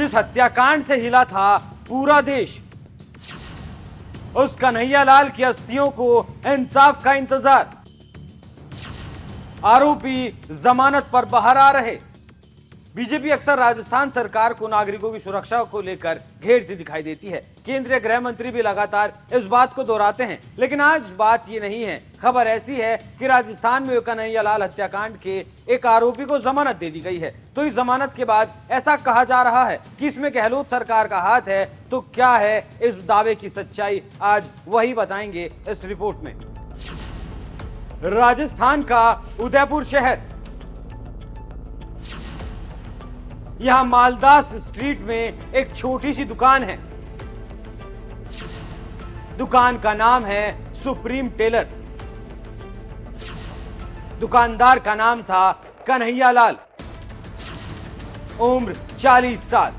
जिस हत्याकांड से हिला था पूरा देश, उस कन्हैयालाल की अस्थियों को इंसाफ का इंतजार। आरोपी जमानत पर बाहर आ रहे। बीजेपी अक्सर राजस्थान सरकार को नागरिकों की सुरक्षा को लेकर घेरती दिखाई देती है। केंद्रीय गृह मंत्री भी लगातार इस बात को दोहराते हैं, लेकिन आज बात ये नहीं है। खबर ऐसी है कि राजस्थान में कन्हैयालाल हत्याकांड के एक आरोपी को जमानत दे दी गई है। तो इस जमानत के बाद ऐसा कहा जा रहा है कि इसमें गहलोत सरकार का हाथ है। तो क्या है इस दावे की सच्चाई, आज वही बताएंगे इस रिपोर्ट में। राजस्थान का उदयपुर शहर, यहां मालदास स्ट्रीट में एक छोटी सी दुकान है। दुकान का नाम है सुप्रीम टेलर। दुकानदार का नाम था कन्हैयालाल, उम्र 40 साल।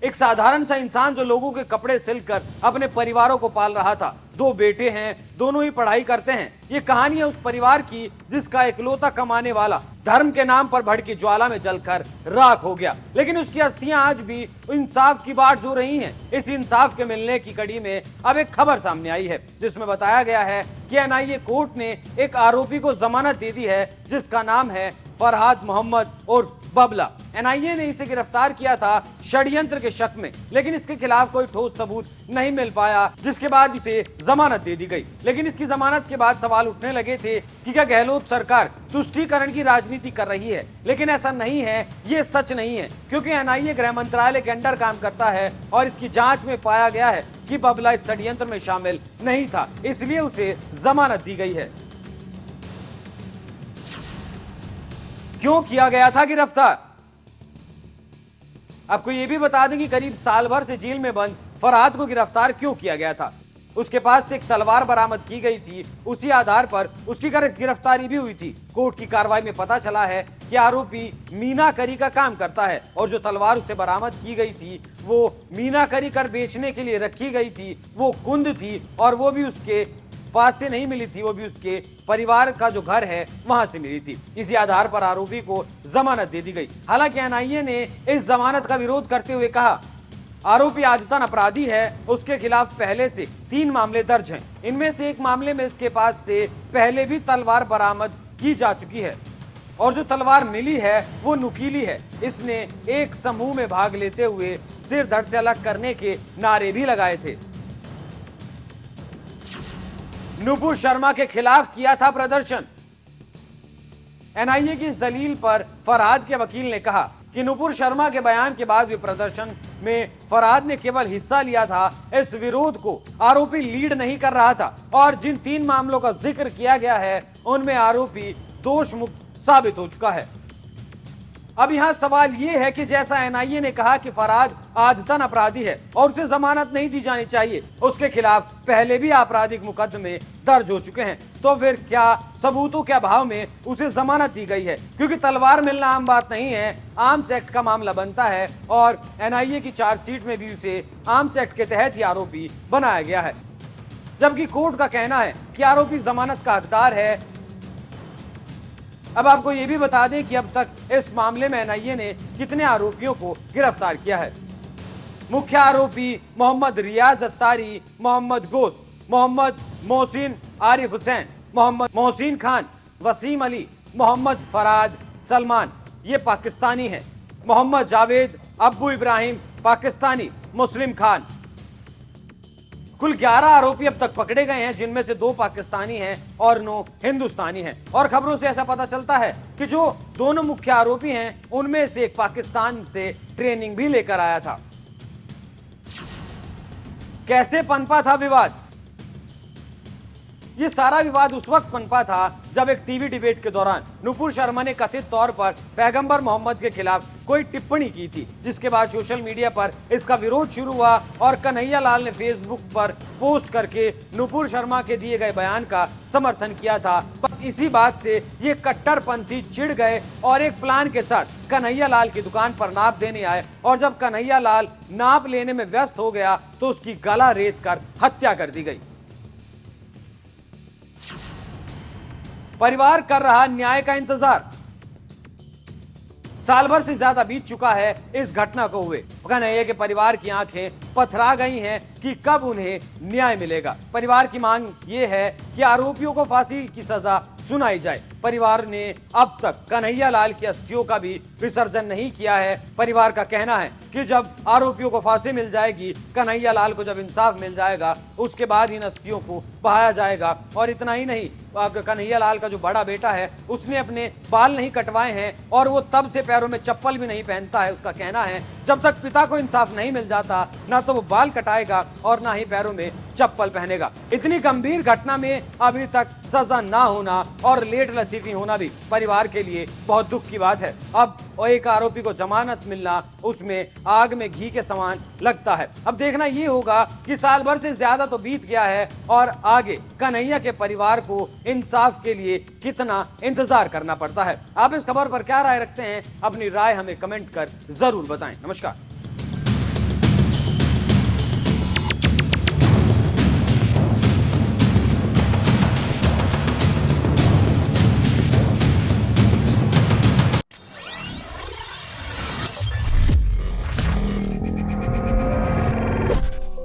एक साधारण सा इंसान जो लोगों के कपड़े सिलकर अपने परिवारों को पाल रहा था। 2 बेटे हैं, दोनों ही पढ़ाई करते हैं। ये कहानी है उस परिवार की जिसका इकलौता कमाने वाला धर्म के नाम पर भड़की ज्वाला में जलकर राख हो गया। लेकिन उसकी अस्थियां आज भी इंसाफ की बाट जो रही हैं। इस इंसाफ के मिलने की कड़ी में अब एक खबर सामने आई है, जिसमें बताया गया है कि एनआईए कोर्ट ने एक आरोपी को जमानत दे दी है, जिसका नाम है फरहाद मोहम्मद उर्फ बबला। एनआईए ने इसे गिरफ्तार किया था षड्यंत्र के शक में, लेकिन इसके खिलाफ कोई ठोस सबूत नहीं मिल पाया, जिसके बाद इसे जमानत दे दी गई। लेकिन इसकी जमानत के बाद सवाल उठने लगे थे कि क्या गहलोत सरकार तुष्टीकरण की राजनीति कर रही है। लेकिन ऐसा नहीं है, ये सच नहीं है, क्योंकि एनआईए गृह मंत्रालय के अंडर काम करता है और इसकी जांच में पाया गया है कि बबला इस षड्यंत्र में शामिल नहीं था, इसलिए उसे जमानत दी गई है। क्यों किया गया था गिरफ्तार? आपको यह भी बता दें कि करीब साल भर से जेल में बंद फरहाद को गिरफ्तार क्यों किया गया था। उसके पास से एक तलवार बरामद की गई थी, उसी आधार पर उसकी गिरफ्तारी भी हुई थी। कोर्ट की कार्रवाई में पता चला है कि आरोपी मीनाकरी का काम करता है और जो तलवार उसे बरामद की गई थी वो मीनाकरी कर बेचने के लिए रखी गई थी। वो कुंद थी और वो भी उसके पास से नहीं मिली थी, वो भी उसके परिवार का जो घर है वहां से मिली थी। इसी आधार पर आरोपी को जमानत दे दी गई। हालांकि एनआईए ने इस जमानत का विरोध करते हुए कहा, आरोपी आदतन अपराधी है, उसके खिलाफ पहले से 3 मामले दर्ज हैं। इनमें से एक मामले में इसके पास से पहले भी तलवार बरामद की जा चुकी है और जो तलवार मिली है वो नुकीली है। इसने एक समूह में भाग लेते हुए सिर धड़ से अलग करने के नारे भी लगाए थे। नुपुर शर्मा के खिलाफ किया था प्रदर्शन। एनआईए की इस दलील पर फरहाद के वकील ने कहा कि नुपुर शर्मा के बयान के बाद हुए प्रदर्शन में फरहाद ने केवल हिस्सा लिया था, इस विरोध को आरोपी लीड नहीं कर रहा था और जिन 3 मामलों का जिक्र किया गया है उनमें आरोपी दोष मुक्त साबित हो चुका है। अब यहां सवाल यह है कि जैसा एनआईए ने कहा कि फरहाद आदतन अपराधी है और उसे जमानत नहीं दी जानी चाहिए, उसके खिलाफ पहले भी आपराधिक मुकदमे दर्ज हो चुके हैं, तो फिर क्या सबूतों के अभाव में उसे जमानत दी गई है? क्योंकि तलवार मिलना आम बात नहीं है, आर्म्स एक्ट का मामला बनता है और एनआईए की चार्जशीट में भी उसे आर्म्स एक्ट के तहत ही आरोपी बनाया गया है, जबकि कोर्ट का कहना है कि आरोपी जमानत का हकदार है। अब आपको यह भी बता दें कि अब तक इस मामले में एनआईए ने कितने आरोपियों को गिरफ्तार किया है। मुख्य आरोपी मोहम्मद रियाज अत्तारी, मोहम्मद गोश, मोहम्मद मोहसिन आरिफ हुसैन, मोहम्मद मोहसिन खान, वसीम अली, मोहम्मद फरहाद सलमान, ये पाकिस्तानी हैं। मोहम्मद जावेद, अब्बू इब्राहिम पाकिस्तानी, मुस्लिम खान। कुल 11 आरोपी अब तक पकड़े गए हैं, जिनमें से 2 पाकिस्तानी हैं और 9 हिंदुस्तानी हैं। और खबरों से ऐसा पता चलता है कि जो दोनों मुख्य आरोपी हैं उनमें से एक पाकिस्तान से ट्रेनिंग भी लेकर आया था। कैसे पनपा था विवाद? ये सारा विवाद उस वक्त पनपा था जब एक टीवी डिबेट के दौरान नुपुर शर्मा ने कथित तौर पर पैगंबर मोहम्मद के खिलाफ कोई टिप्पणी की थी, जिसके बाद सोशल मीडिया पर इसका विरोध शुरू हुआ और कन्हैयालाल ने फेसबुक पर पोस्ट करके नुपुर शर्मा के दिए गए बयान का समर्थन किया था। इसी बात से ये कट्टरपंथी चिढ़ गए और एक प्लान के साथ कन्हैया लाल की दुकान पर नाप देने आए। और जब कन्हैया लाल नाप लेने में व्यस्त हो गया तो उसकी गला रेत कर हत्या कर दी गई। परिवार कर रहा न्याय का इंतजार। साल भर से ज्यादा बीत चुका है इस घटना को हुए। कन्हैया के परिवार की आंखें पथरा गई हैं कि कब उन्हें न्याय मिलेगा। परिवार की मांग ये है कि आरोपियों को फांसी की सजा सुनाई जाए। परिवार ने अब तक कन्हैया लाल की अस्थियों का भी विसर्जन नहीं किया है। परिवार का कहना है कि जब आरोपियों को फांसी मिल जाएगी, कन्हैया लाल को जब इंसाफ मिल जाएगा, उसके बाद इन अस्थियों को बहाया जाएगा। और इतना ही नहीं, कन्हैया लाल का जो बड़ा बेटा है उसने अपने बाल नहीं कटवाए हैं और वो तब से पैरों में चप्पल भी नहीं पहनता है। उसका कहना है जब तक पिता को इंसाफ नहीं मिल जाता, ना तो वो बाल कटाएगा और ना ही पैरों में चप्पल पहनेगा। इतनी गंभीर घटना में अभी तक सजा ना होना और लेट लतीफी होना भी परिवार के लिए बहुत दुख की बात है। अब एक आरोपी को जमानत मिलना उसमें आग में घी के समान लगता है। अब देखना ये होगा कि साल भर से ज्यादा तो बीत गया है और आगे कन्हैया के परिवार को इंसाफ के लिए कितना इंतजार करना पड़ता है। आप इस खबर पर क्या राय रखते हैं? अपनी राय हमें कमेंट कर जरूर बताएं। नमस्कार।